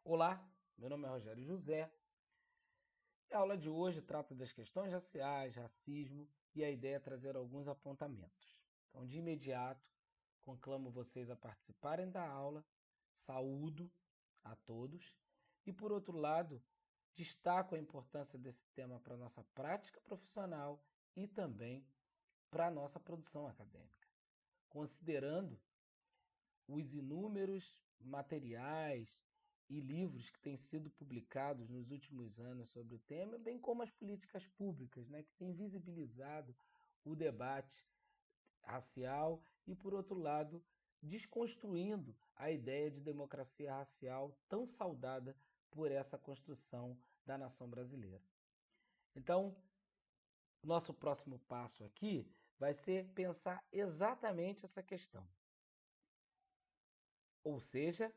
Olá, meu nome é Rogério José e a aula de hoje trata das questões raciais, racismo e a ideia é trazer alguns apontamentos. Então, de imediato, conclamo vocês a participarem da aula, saúdo a todos e, por outro lado, destaco a importância desse tema para a nossa prática profissional e também para a nossa produção acadêmica, considerando os inúmeros materiais e livros que têm sido publicados nos últimos anos sobre o tema, bem como as políticas públicas, né, que têm visibilizado o debate racial e, por outro lado, desconstruindo a ideia de democracia racial tão saudada por essa construção da nação brasileira. Então, nosso próximo passo aqui vai ser pensar exatamente essa questão. Ou seja,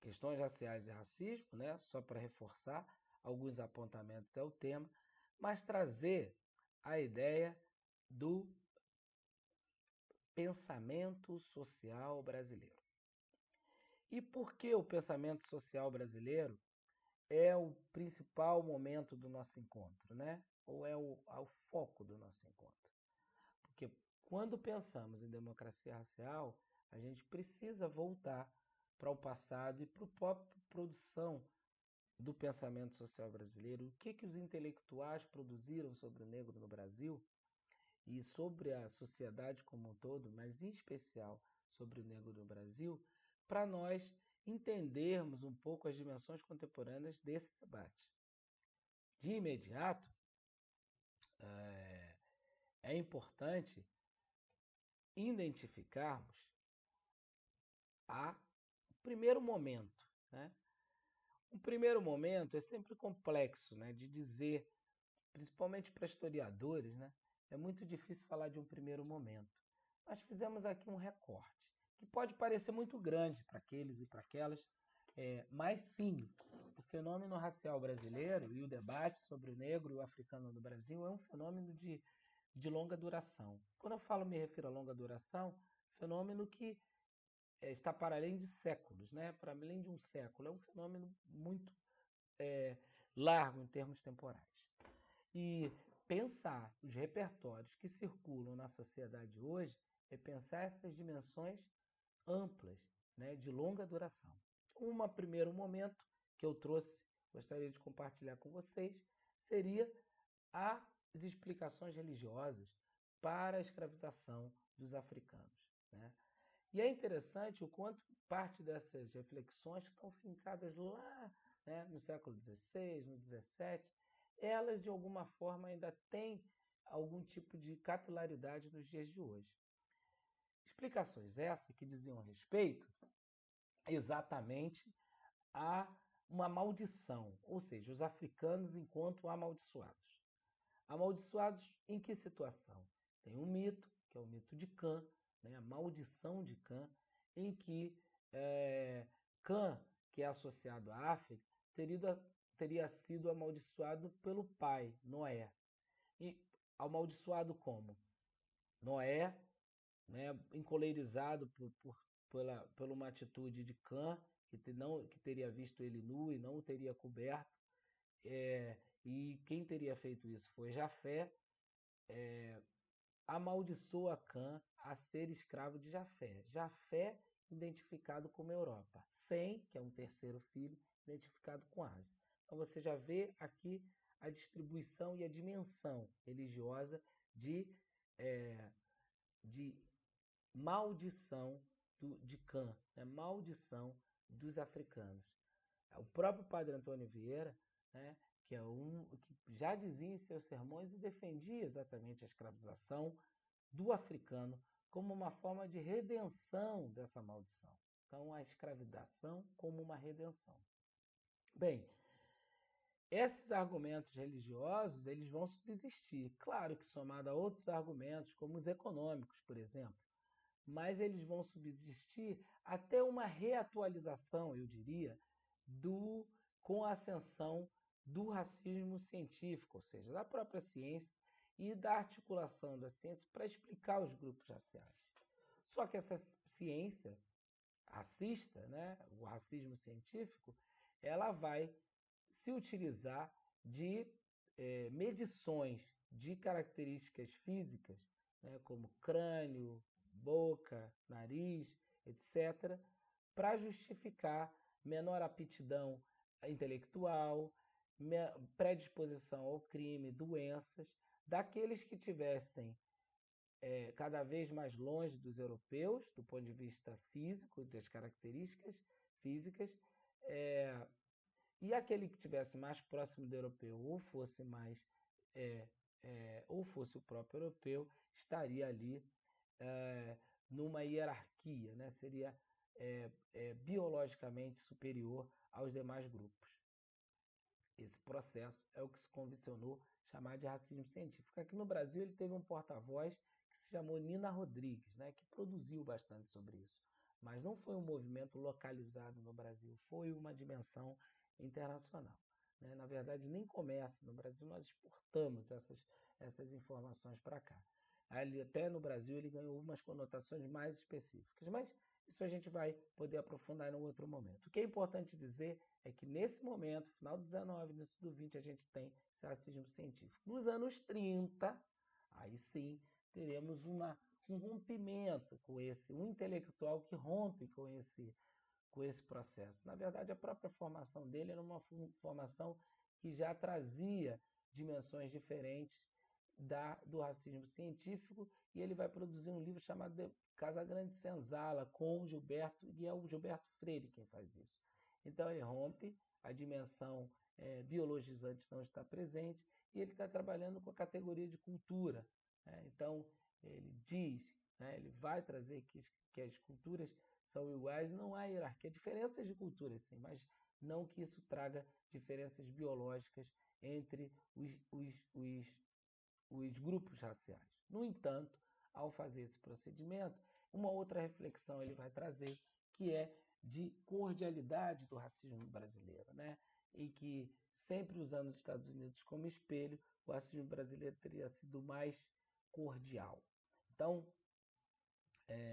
questões raciais e racismo, né? Só para reforçar alguns apontamentos ao tema, mas trazer a ideia do pensamento social brasileiro. E por que o pensamento social brasileiro é o principal momento do nosso encontro, né? Ou é o foco do nosso encontro? Porque quando pensamos em democracia racial, a gente precisa voltar para o passado e para a própria produção do pensamento social brasileiro, o que os intelectuais produziram sobre o negro no Brasil e sobre a sociedade como um todo, mas em especial sobre o negro no Brasil, para nós entendermos um pouco as dimensões contemporâneas desse debate. De imediato, é importante identificarmos o primeiro momento, né? O primeiro momento é sempre complexo, né, de dizer, principalmente para historiadores, né? É muito difícil falar de um primeiro momento. Nós fizemos aqui um recorte, que pode parecer muito grande para aqueles e para aquelas, mas sim, o fenômeno racial brasileiro e o debate sobre o negro e o africano no Brasil é um fenômeno de longa duração. Quando eu falo, me refiro a longa duração, fenômeno que está para além de séculos, né? Para além de um século. É um fenômeno muito largo em termos temporais. E pensar os repertórios que circulam na sociedade hoje é pensar essas dimensões amplas, né, de longa duração. Um primeiro momento que eu trouxe, gostaria de compartilhar com vocês, seria as explicações religiosas para a escravização dos africanos, né? E é interessante o quanto parte dessas reflexões estão fincadas lá, né, no século XVI, no XVII, elas de alguma forma ainda têm algum tipo de capilaridade nos dias de hoje. Explicações essas que diziam respeito exatamente a uma maldição, ou seja, os africanos enquanto amaldiçoados. Amaldiçoados em que situação? Tem um mito, que é o mito de Cã, né, a maldição de Cã, em que Cã, que é associado à África, teria sido amaldiçoado pelo pai, Noé. E amaldiçoado como? Noé, né, encolerizado por uma atitude de Cã, que teria visto ele nu e não o teria coberto. E quem teria feito isso foi Jafé, amaldiçoa Cã a ser escravo de Jafé. Jafé identificado como Europa. Sem, que é um terceiro filho, identificado com Ásia. Então você já vê aqui a distribuição e a dimensão religiosa de maldição de Cã, né? Maldição dos africanos. O próprio Padre Antônio Vieira, né, que é que já dizia em seus sermões e defendia exatamente a escravização do africano como uma forma de redenção dessa maldição. Então, a escravização como uma redenção. Bem, esses argumentos religiosos, eles vão subsistir. Claro que somado a outros argumentos, como os econômicos, por exemplo, mas eles vão subsistir até uma reatualização, eu diria, com a ascensão do racismo científico, ou seja, da própria ciência e da articulação da ciência para explicar os grupos raciais. Só que essa ciência, racista, né, o racismo científico, ela vai se utilizar de medições de características físicas, né, como crânio, boca, nariz, etc., para justificar menor aptidão intelectual, predisposição ao crime, doenças, daqueles que tivessem cada vez mais longe dos europeus, do ponto de vista físico, das características físicas, e aquele que estivesse mais próximo do europeu ou fosse mais ou fosse o próprio europeu, estaria ali numa hierarquia, né? Seria biologicamente superior aos demais grupos. Esse processo é o que se convencionou chamar de racismo científico. Aqui no Brasil ele teve um porta-voz que se chamou Nina Rodrigues, né, que produziu bastante sobre isso. Mas não foi um movimento localizado no Brasil, foi uma dimensão internacional. Né? Na verdade, nem começa. No Brasil nós exportamos essas informações para cá. Até no Brasil ele ganhou umas conotações mais específicas, mas isso a gente vai poder aprofundar em um outro momento. O que é importante dizer é que nesse momento, final do 19, início do 20, a gente tem esse racismo científico. Nos anos 30, aí sim, teremos um rompimento com um intelectual que rompe com esse processo. Na verdade, a própria formação dele era uma formação que já trazia dimensões diferentes do racismo científico, e ele vai produzir um livro chamado Casagrande Senzala, com Gilberto, e é o Gilberto Freire quem faz isso. Então ele rompe, a dimensão biologizante não está presente, e ele está trabalhando com a categoria de cultura. Né? Então ele diz, né, ele vai trazer que as culturas são iguais, não há hierarquia, diferenças de culturas sim, mas não que isso traga diferenças biológicas entre os grupos raciais. No entanto, ao fazer esse procedimento, uma outra reflexão ele vai trazer, que é de cordialidade do racismo brasileiro, né? E que, sempre usando os Estados Unidos como espelho, o racismo brasileiro teria sido mais cordial. Então,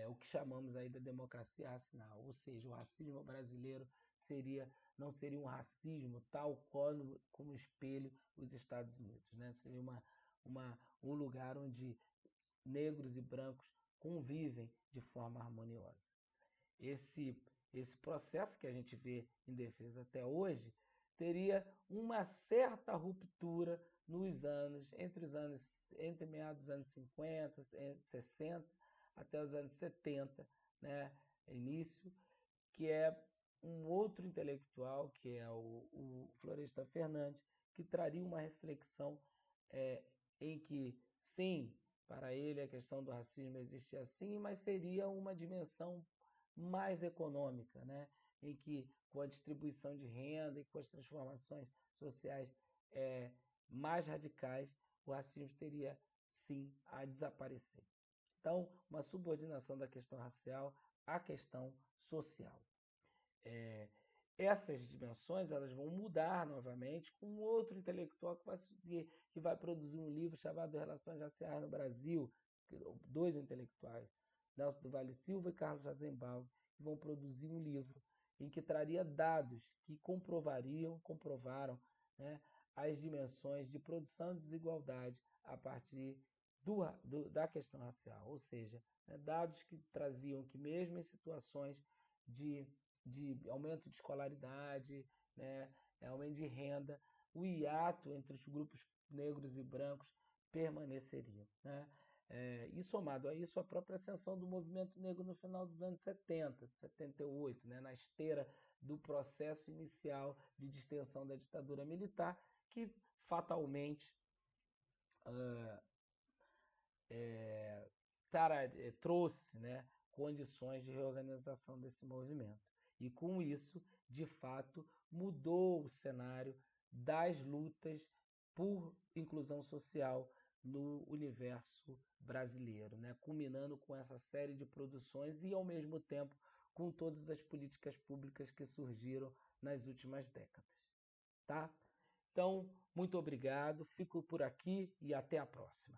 o que chamamos aí da democracia racial, ou seja, o racismo brasileiro não seria um racismo tal como espelho os Estados Unidos, né? Seria um lugar onde negros e brancos convivem de forma harmoniosa. Esse processo que a gente vê em defesa até hoje teria uma certa ruptura entre meados dos anos 50, 60 até os anos 70, né, início, que é um outro intelectual, que é o Florestan Fernandes, que traria uma reflexão em que, sim, para ele a questão do racismo existia sim, mas seria uma dimensão mais econômica, né? Em que, com a distribuição de renda e com as transformações sociais mais radicais, o racismo teria sim a desaparecer. Então, uma subordinação da questão racial à questão social. Essas dimensões elas vão mudar novamente com outro intelectual que vai produzir um livro chamado Relações Raciais no Brasil, dois intelectuais, Nelson do Vale Silva e Carlos Azenbaum, que vão produzir um livro em que traria dados que comprovaram, né, as dimensões de produção de desigualdade a partir da questão racial, ou seja, né, dados que traziam que mesmo em situações de aumento de escolaridade, né, aumento de renda, o hiato entre os grupos negros e brancos permaneceria. Né? E somado a isso, a própria ascensão do movimento negro no final dos anos 70, 78, né, na esteira do processo inicial de distensão da ditadura militar, que fatalmente trouxe, né, condições de reorganização desse movimento. E com isso, de fato, mudou o cenário das lutas por inclusão social no universo brasileiro, né? Culminando com essa série de produções e, ao mesmo tempo, com todas as políticas públicas que surgiram nas últimas décadas. Tá? Então, muito obrigado, fico por aqui e até a próxima.